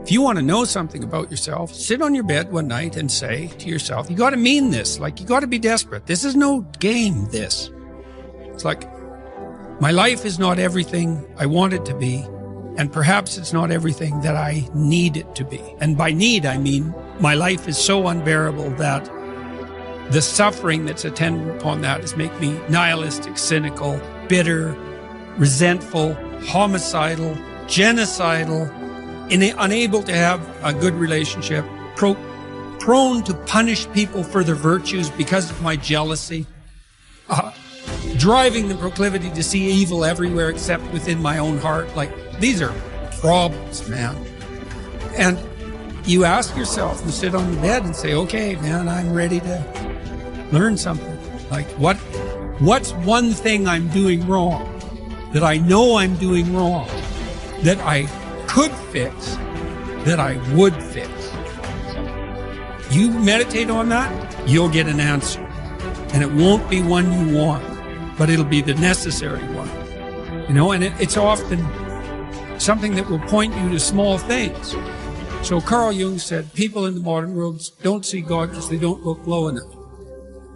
If you want to know something about yourself, sit on your bed one night and say to yourself, you got to mean this. Like, you got to be desperate. This is no game, this. It's like, my life is not everything I want it to be, and perhaps it's not everything that I need it to be. And by need, I mean my life is so unbearable that the suffering that's attendant upon that is make me nihilistic, cynical, bitter, resentful, homicidal, genocidal, unable to have a good relationship, prone to punish people for their virtues because of my jealousy, driving the proclivity to see evil everywhere except within my own heart. Like, these are problems, man. And you ask yourself, you sit on the bed and say, okay, man, I'm ready to learn something. Like, what's one thing I'm doing wrong that I know I'm doing wrong that I could fix, that I would fix? You meditate on that, you'll get an answer. And it won't be one you want, but it'll be the necessary one. You know, and it's often something that will point you to small things. So Carl Jung said, people in the modern world don't see God because they don't look low enough.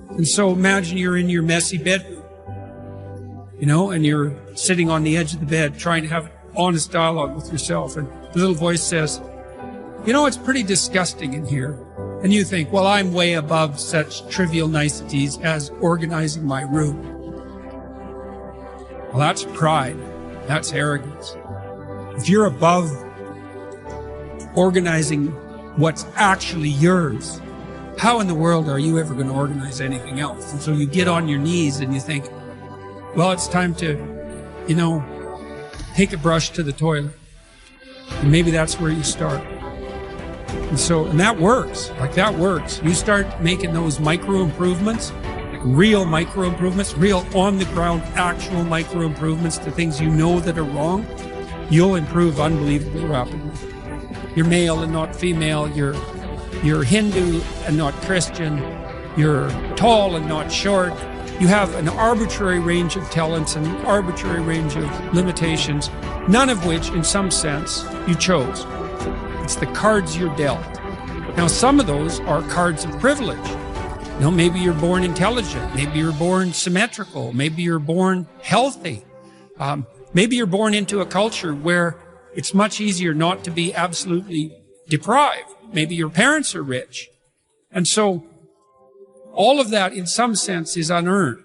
And so imagine you're in your messy bedroom, you know, and you're sitting on the edge of the bed trying to have honest dialogue with yourself. And the little voice says, you know, it's pretty disgusting in here. And you think, well, I'm way above such trivial niceties as organizing my room. Well, that's pride. That's arrogance. If you're above organizing what's actually yours, how in the world are you ever going to organize anything else? And so you get on your knees and you think, well, it's time to, you know, take a brush to the toilet. And maybe that's where you start. And that works. Like, that works. You start making those micro improvements, like real micro improvements, real on the ground, actual micro improvements to things you know that are wrong, you'll improve unbelievably rapidly. You're male and not female. You're Hindu and not Christian. You're tall and not short. You have an arbitrary range of talents and an arbitrary range of limitations, none of which, in some sense, you chose. It's the cards you're dealt. Now, some of those are cards of privilege. You know, maybe you're born intelligent. Maybe you're born symmetrical. Maybe you're born healthy. Maybe you're born into a culture where it's much easier not to be absolutely deprived. Maybe your parents are rich. And so all of that, in some sense, is unearned.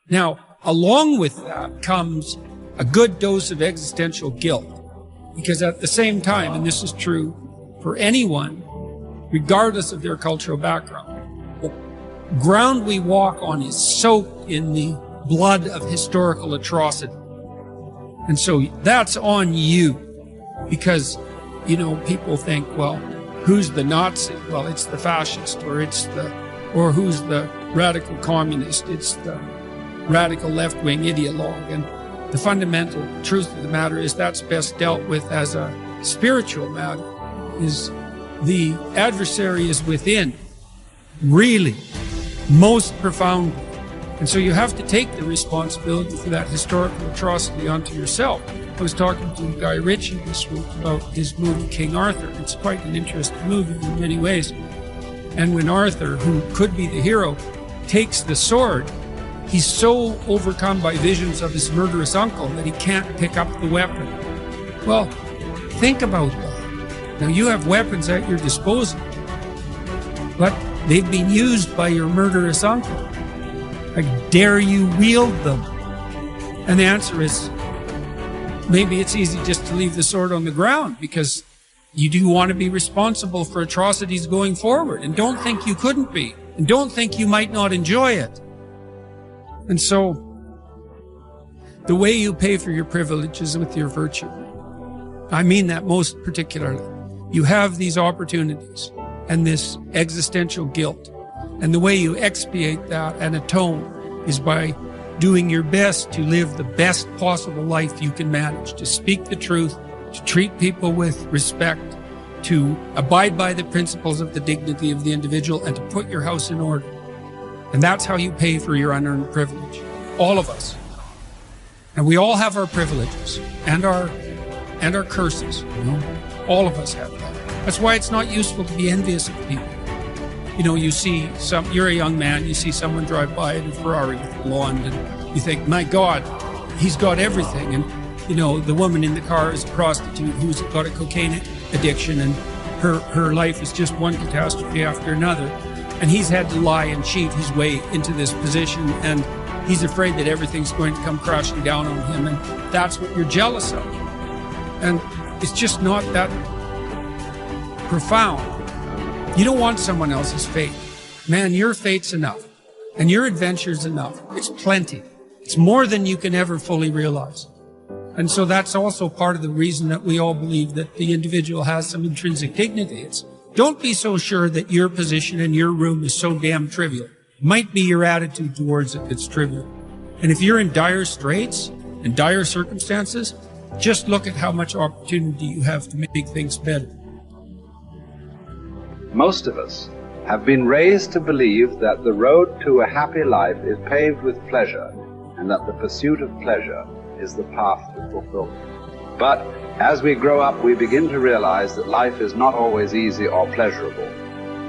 Now, along with that comes a good dose of existential guilt. Because at the same time, and this is true for anyone, regardless of their cultural background, the ground we walk on is soaked in the blood of historical atrocity. And so that's on you. Because, you know, people think, well, who's the Nazi? Well, it's the fascist, or who's the radical communist? It's the radical left-wing ideologue. And the fundamental truth of the matter is that's best dealt with as a spiritual matter. Is the adversary is within, really, most profoundly. And so you have to take the responsibility for that historical atrocity onto yourself. I was talking to Guy Ritchie this week about his movie King Arthur. It's quite an interesting movie in many ways. And when Arthur, who could be the hero, takes the sword, he's so overcome by visions of his murderous uncle that he can't pick up the weapon. Well, think about that. Now, you have weapons at your disposal, but they've been used by your murderous uncle. Like, dare you wield them? And the answer is, maybe it's easy just to leave the sword on the ground because you do want to be responsible for atrocities going forward. And don't think you couldn't be. And don't think you might not enjoy it. And so, the way you pay for your privilege is with your virtue. I mean that most particularly. You have these opportunities and this existential guilt. And the way you expiate that and atone is by doing your best to live the best possible life you can manage, to speak the truth, to treat people with respect, to abide by the principles of the dignity of the individual, and to put your house in order. And that's how you pay for your unearned privilege. All of us. And we all have our privileges and and our curses. All of us have that. That's why it's not useful to be envious of people. You see you're a young man, you see someone drive by in a Ferrari with a blonde, and you think, my God, he's got everything. And the woman in the car is a prostitute who's got a cocaine addiction, and her life is just one catastrophe after another. And he's had to lie and cheat his way into this position, and he's afraid that everything's going to come crashing down on him, and that's what you're jealous of. And it's just not that profound. You don't want someone else's fate. Man, your fate's enough, and your adventure's enough. It's plenty. It's more than you can ever fully realize. And so that's also part of the reason that we all believe that the individual has some intrinsic dignity. It's don't be so sure that your position in your room is so damn trivial. It might be your attitude towards it that's trivial. And if you're in dire straits and dire circumstances, just look at how much opportunity you have to make things better. Most of us have been raised to believe that the road to a happy life is paved with pleasure, and that the pursuit of pleasure is the path to fulfillment. But as we grow up, we begin to realize that life is not always easy or pleasurable.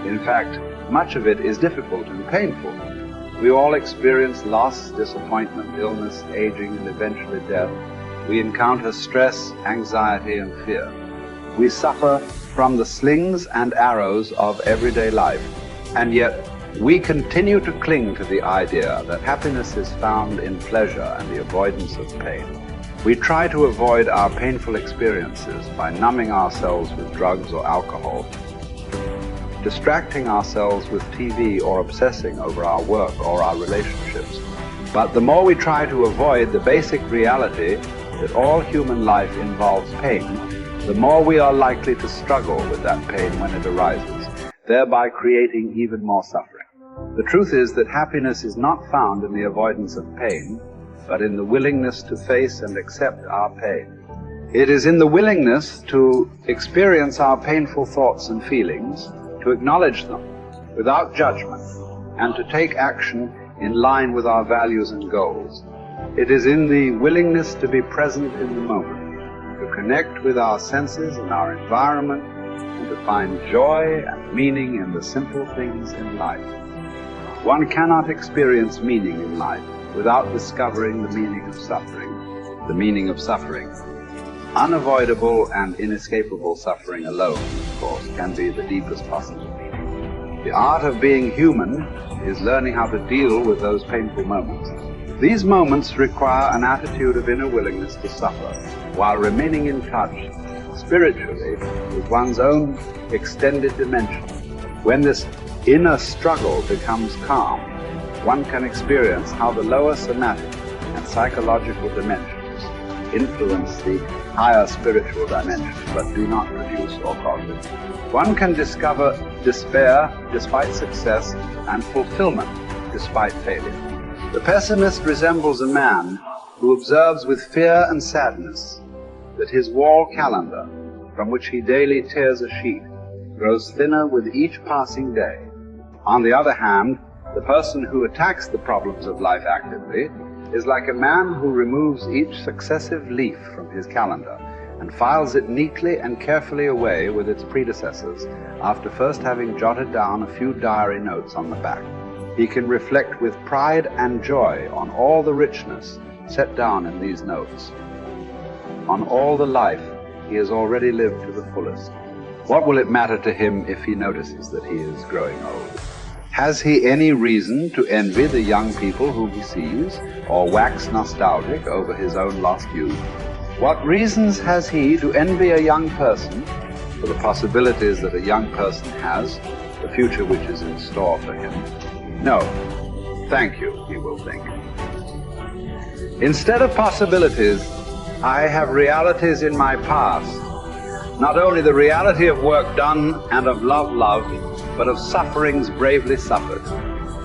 In fact, much of it is difficult and painful. We all experience loss, disappointment, illness, aging, and eventually death. We encounter stress, anxiety, and fear. We suffer from the slings and arrows of everyday life, and yet we continue to cling to the idea that happiness is found in pleasure and the avoidance of pain. We try to avoid our painful experiences by numbing ourselves with drugs or alcohol, distracting ourselves with TV, or obsessing over our work or our relationships. But the more we try to avoid the basic reality that all human life involves pain, the more we are likely to struggle with that pain when it arises, thereby creating even more suffering. The truth is that happiness is not found in the avoidance of pain, but in the willingness to face and accept our pain. It is in the willingness to experience our painful thoughts and feelings, to acknowledge them without judgment, and to take action in line with our values and goals. It is in the willingness to be present in the moment, to connect with our senses and our environment, and to find joy and meaning in the simple things in life. One cannot experience meaning in life without discovering the meaning of suffering. The meaning of suffering. Unavoidable and inescapable suffering alone, of course, can be the deepest possible meaning. The art of being human is learning how to deal with those painful moments. These moments require an attitude of inner willingness to suffer, while remaining in touch spiritually with one's own extended dimension. When this inner struggle becomes calm, one can experience how the lower somatic and psychological dimensions influence the higher spiritual dimensions, but do not produce or cause it. One can discover despair despite success and fulfillment despite failure. The pessimist resembles a man who observes with fear and sadness that his wall calendar, from which he daily tears a sheet, grows thinner with each passing day. On the other hand, the person who attacks the problems of life actively is like a man who removes each successive leaf from his calendar and files it neatly and carefully away with its predecessors after first having jotted down a few diary notes on the back. He can reflect with pride and joy on all the richness set down in these notes, on all the life he has already lived to the fullest. What will it matter to him if he notices that he is growing old? Has he any reason to envy the young people whom he sees, or wax nostalgic over his own lost youth? What reasons has he to envy a young person for the possibilities that a young person has, the future which is in store for him? No, thank you, he will think. Instead of possibilities, I have realities in my past. Not only the reality of work done and of love loved, but of sufferings bravely suffered.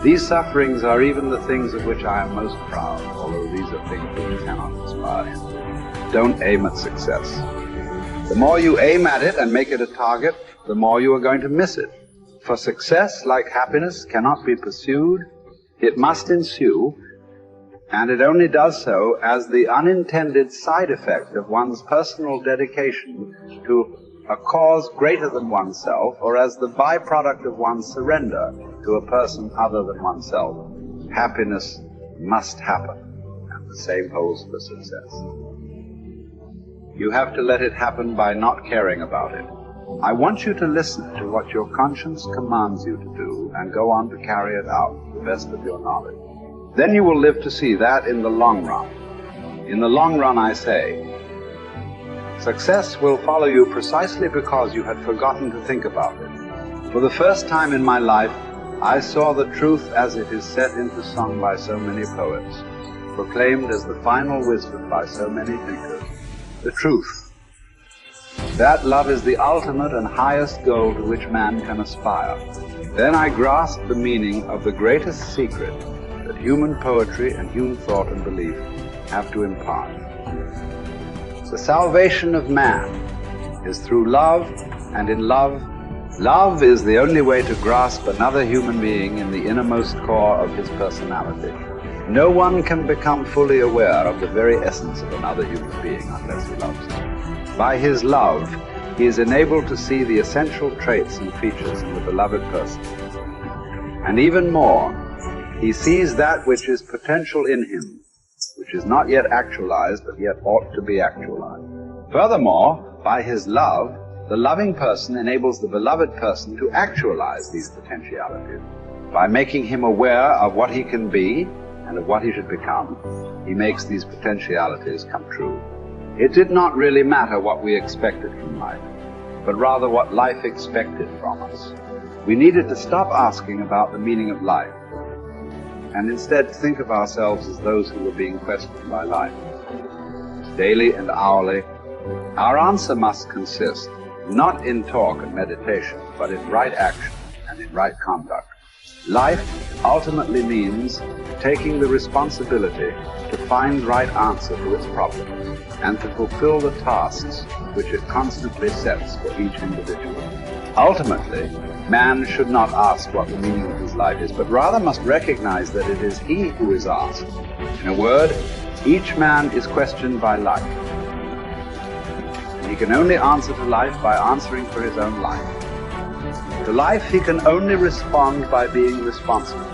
These sufferings are even the things of which I am most proud, although these are things which cannot inspire him. Don't aim at success. The more you aim at it and make it a target, the more you are going to miss it. For success, like happiness, cannot be pursued. It must ensue, And it only does so as the unintended side effect of one's personal dedication to a cause greater than oneself, or as the byproduct of one's surrender to a person other than oneself. Happiness must happen, and the same holds for success. You have to let it happen by not caring about it. I want you to listen to what your conscience commands you to do and go on to carry it out to the best of your knowledge. Then you will live to see that in the long run. In the long run, I say, success will follow you precisely because you had forgotten to think about it. For the first time in my life, I saw the truth as it is set into song by so many poets, proclaimed as the final wisdom by so many thinkers. The truth, that love is the ultimate and highest goal to which man can aspire. Then I grasped the meaning of the greatest secret that human poetry and human thought and belief have to impart. The salvation of man is through love, and in love, love is the only way to grasp another human being in the innermost core of his personality. No one can become fully aware of the very essence of another human being unless he loves him. By his love, he is enabled to see the essential traits and features in the beloved person. And even more, he sees that which is potential in him, which is not yet actualized, but yet ought to be actualized. Furthermore, by his love, the loving person enables the beloved person to actualize these potentialities. By making him aware of what he can be and of what he should become, he makes these potentialities come true. It did not really matter what we expected from life, but rather what life expected from us. We needed to stop asking about the meaning of life, and instead think of ourselves as those who were being questioned by life. Daily and hourly, our answer must consist not in talk and meditation, but in right action and in right conduct. Life ultimately means taking the responsibility to find right answer to its problems and to fulfill the tasks which it constantly sets for each individual. Ultimately, man should not ask what the meaning of his life is, but rather must recognize that it is he who is asked. In a word, each man is questioned by life. He can only answer to life by answering for his own life. To life he can only respond by being responsible.